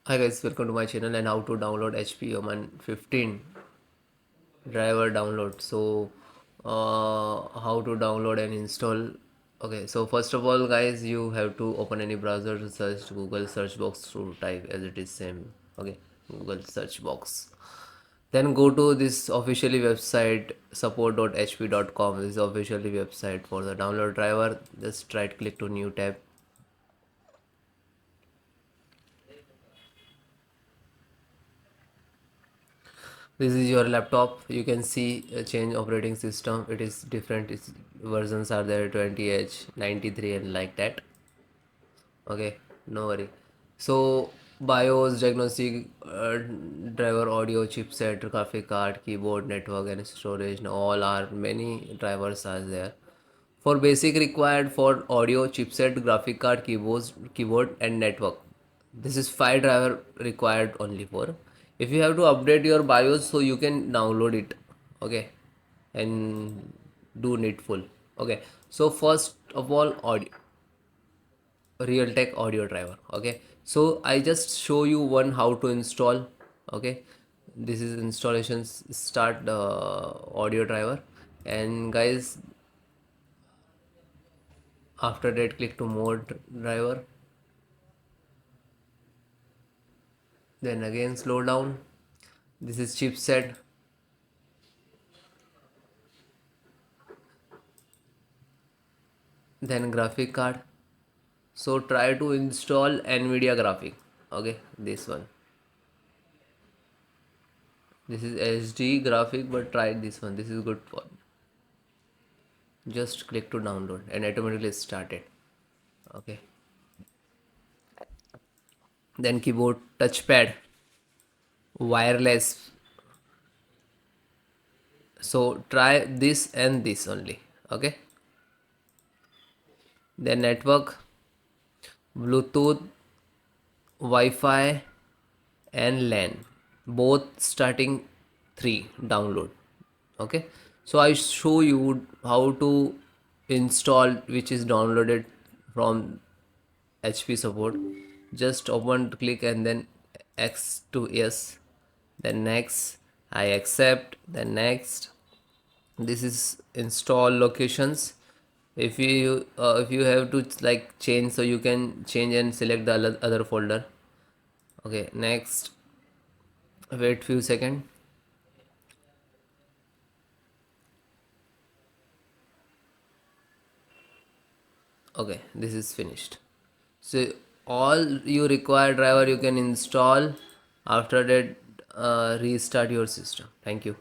Hi guys, welcome to my channel and how to download HP Omen 15 driver download. So how to download and install. Okay, so first of all guys, you have to open any browser to search Google search box to type as it is same. Okay, Google search box. Then go to this officially website support.hp.com. This is officially website for the download driver. Just right click to new tab. This is your laptop. You can see a change operating system. It is different. Its versions are there 20h 93 and like that. Okay, no worry. So BIOS, diagnostic, driver, audio, chipset, graphic card, keyboard, network and storage, all are many drivers are there. For basic required for audio, chipset, graphic card, keyboard and network. This is 5 driver required only for. If you have to update your BIOS, so you can download it. Okay, and do needful. Okay, so first of all, audio, Realtek audio driver. Okay, so I just show you one how to install. Okay, this is installations start the audio driver. And guys, after that click to more driver, then again slow down. This is chipset, then graphic card. So try to install NVIDIA graphic. Okay, this one, this is HD graphic, but try this one, this is good for. Just click to download and automatically started. Okay, then keyboard, touchpad, wireless. So try this and this only. Okay, then network, Bluetooth, Wi-Fi and LAN, both starting 3 download. Okay, so I show you how to install which is downloaded from HP support. Just open, click and then X to yes, then next, I accept, then next. This is install locations. If you have to like change, so you can change and select the other folder. Okay, next, wait few seconds. Okay, this is finished. So all you require driver you can install. After that, restart your system. Thank you.